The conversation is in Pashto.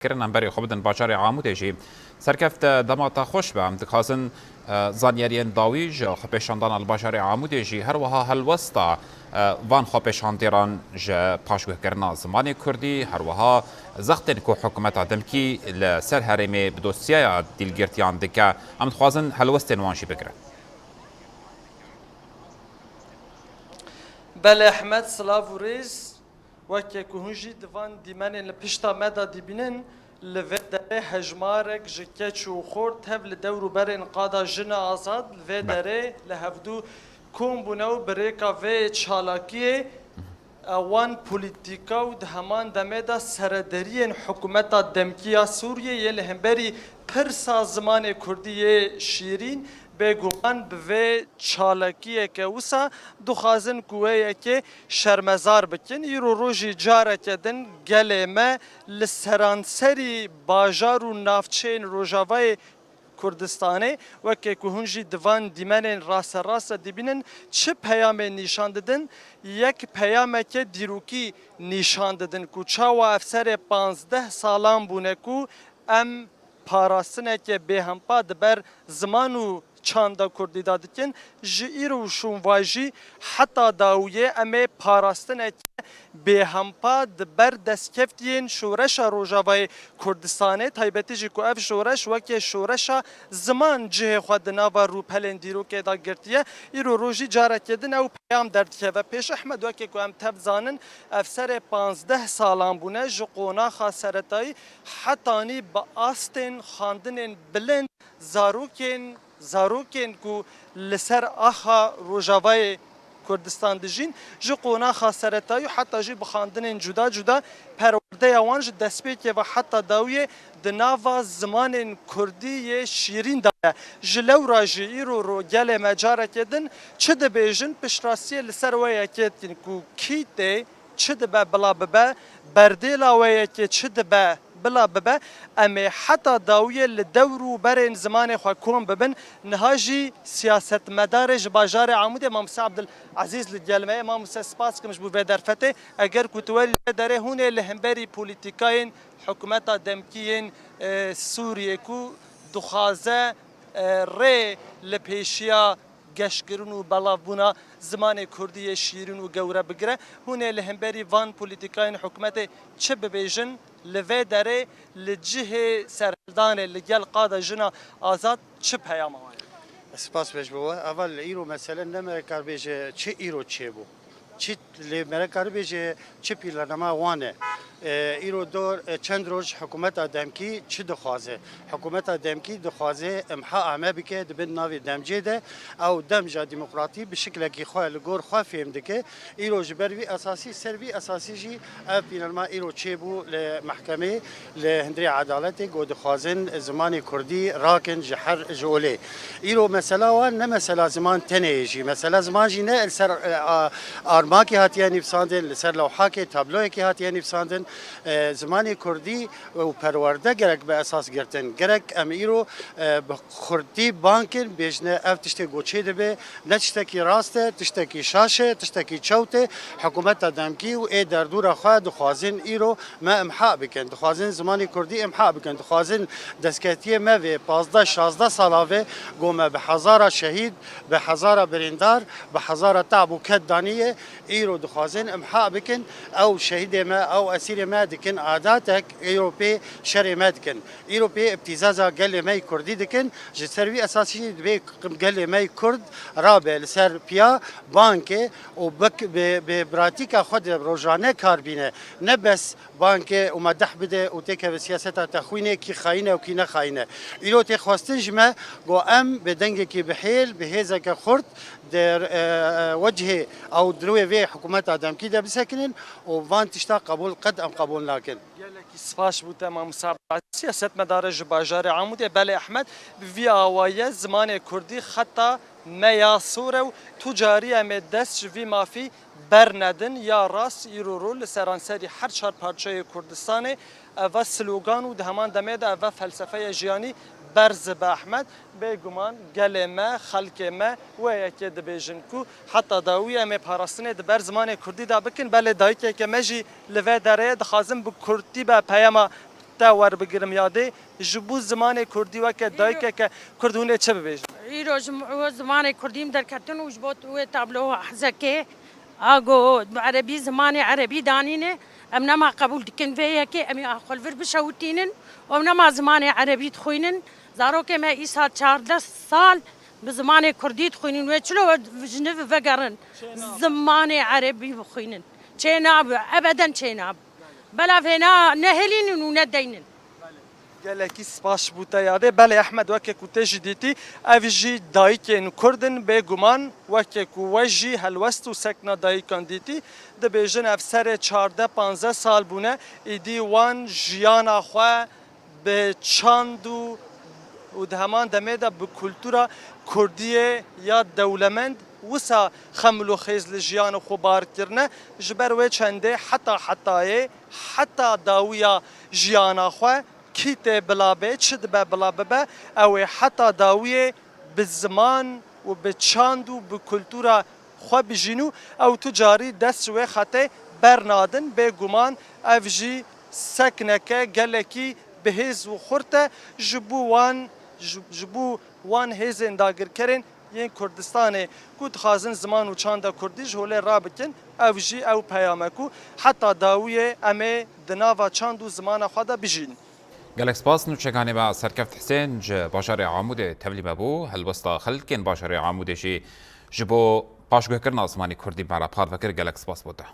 كرنا بري خبدن باجاري عامودي جي سركفت دماتا خوش به دخازن زانيرين داويج خبشاندان الباجاري عامودي جي هر وها هل وسطا وان خبشانديران ج پاشگوه کرنا زمانی کردی هر وها زختن کو حکومت دمکی لسر هرمي بدوسيا ديلگرتيان دکا ام خوازن هل وستن وانشي بکره بله احمد سلاو ریز وکی کهونجی دوان دیمن لپشتا مدا دیبینن لویدره هجمارک جکچ و خورد هف لدورو بر انقادا جن آزاد لویدره لهفدو کون بونو بریکا و چالاکیه اوان پولیتیکا و دهمان دمدا سردرین حکومتا دمکیا سوریه یه لهمبری پرسا زمان کردی شیرین بگوان به چالکیه که وسا دخازن کوه که شرمزار بکن ایرو روژی جاره کدن گلمه لسرانسری باجار و نافچین روژاوای کردستانه و که کهونجی دوان دیمن راست دیبینن چه پیام نشان دادن یک پیام که دیروکی نشان دادن کو چاو افسر 15 سالان بونه کو ام پاراستنه که به همپا دبر زمانو چاندا کردی دادکن جیرو شون واجی حتی داویه امی پاراستنه به همپا دبر دستکفتین شورش روجاوای کردستانه تایبتی جی کو اف شورش وکی شورش زمان جه خود ناوا رو پلن دیرو که دا گرتیه ایرو روجی جاره کدن او پیام درد که و پیش احمد وکی کو ام تبزانن افسر 15 سالان بونه جقونا خاسرتای حتانی با آستن خاندن بلند زاروکین کو لسر آخا روجاوای کردستان دجین جو قونا خسارتای حتی جی بخاندن جدا جدا پرورده اوانج دسپیک و حتی داویه دناوا زمان کردی شیرین داره جلو راجی ایرو رو گل مجاره کدن چه دبیجن پشراسی لسر ویا کدن کو کیته چه دبه بلا ببه بردیلا ویا که چه دبه بلا ببه اما حتی داویه لدورو برین زمان خواه کون ببن نهاجی سیاست مدارج باجار عمود امام موسی عبدالعزیز لگلمه امام موسی سپاس کمش بو درفته اگر کتوال داره هونه لهمبری پولیتیکاین حکومت دمکین سوریه کو دخازه ری لپیشیا گشکرون و بلافبونا زمان کردی شیرین و گوره بگره هونه لهمبری وان پولیتیکاین حکومت چه ببیجن لوی داره لجه سرهلدان لگل قاده جنا آزاد چه پیام آوان؟ سپاس بهش بوا اول ایرو مثلا نمیکار بیشه چه ایرو چه بو چه نمیکار بیشه چه پیلنما وانه ایرو دور چند روز حکومت دمکی چه دخوازه حکومت دمکی دخوازه امحاء ما بکه دبن ناوی دمجیده او دمجا دموکراتی به شکل کی خواه لگور خواه فهم دکه ایرو جبروی اساسی سروی اساسی جی پیلنما ایرو چه بو لمحکمه لهندری عدالت گو دخوازن زمان کردی راکن جحر جوله ایرو مثلا و نه مثلا زمان تنیجی مثلا زمان جی نه سر آرماکی هاتیه نفساندن سر لوحاکی تابلوی کی هاتیه نفساندن زمانی کردی و پرورده گرک به اساس گرتن گرک امیرو کردی بانکن بیشنه اف تشته گوچه دبه نه تشتکی راسته تشتکی شاشه تشتکی چوته حکومت دمکی و ای در دور خواه دخوازن ایرو ما امحاء بکن دخوازن زمانی کردی امحاء بکن دخوازن دستکتیه ما و 15-16 سالاوه گومه به هزار شهید به هزار بریندار به هزار تعب و کد دانیه ایرو دخوازن امحاء بکن او شهید ما او اسیر ما دکن عاداتک ایروپی شر ما دکن ایروپی ابتزازا گل مای کردی دکن جسروی اساسی به گل مای کرد رابع لسر پیا بانک و بک به براتیکا خود روزانه کار بینه نه بس بانک و مدح بده و تک به سیاست تخوینه کی خاینه و کی نه خاینه ایرو تخواستج ما گو ام بدنگ کی بحیل بهزا که خرد در وجه او دروي في حكومات ادم كده بسكنن وفان تشتا قبول قد ام قبول لكن گلکی سپاس بود امام موسی سیاست مدارج باجار عمود بله احمد وی آوایه زمان کردی خطا میاسور و تجاری ام دست وی مافی برندن یا راس ایرورول سرانسری هر چهار پارچه کردستان و سلوگان و دهمان دمید و فلسفه جیانی برز به احمد بگمان گل ما خلق ما و یکی دبیجن کو حتی داوی ام پاراستنه دبر زمان کردی دا بکن بله دایی که مجی لوی داره دخازم به کردی به پیام te wer bigirim yadê ji bo zimanê Kurdî weke dayikeke Kurd hûn ê çi bibêjin? îro ji zimanê Kurdî derketin û ji bo wê tablo hezekê ago erebî zimanê erebî danîne em nema qebûl dikin vê yekê em ê xwelvir bişewitînin û em nema zimanê erebî dixwînin zarokê me îsal 14 sal bi zimanê Kurdî dixwînin wê çilo ji nivî vegerin zimanê erebî bixwînin çê nabe ebeden çê nabe belav hêna ne helînin û ne deynin. Gelekî spas bû te yadê belê Ehmed weke ku tê jî dîtî ev jî dayikên Kurdin bêguman weke ku we jî helwest û sekna dayikan dîtî dibêjin ev serê 14-15 sal bûne êdî wan jiyana xwe bi çand û di heman demê de bi kultura Kurdiyê ya dewlemend wisa xemil û xêz li jiyana xwe barkirine ji ber wê çendê hetayê heta dawiya jiyana xwe kîtê bila bê çi dibe bila bibe ew ê heta dawiyê bi ziman û bi çand û bi kultura xwe bijîn û ew tu carî dest ji wê xetê bernadin bêguman ev jî sekneke gelekî bihêz û xurt e ji bo wan hêzên dagirkerên yên Kurdistanê ku dixwazin ziman û çanda Kurdî ji holê rabikin ev jî ew peyamek û heta dawiyê em ê di nava çand û zimana xwe de bijîn. gelek spas nûçekanê me Serkeft Hüseyn ji bajarê Amûdê tevlî me bû helwesta xelkên bajarê Amûdê jî ji bo paşguhkirina zimanê Kurdî me re parvekir gelek spas bû te.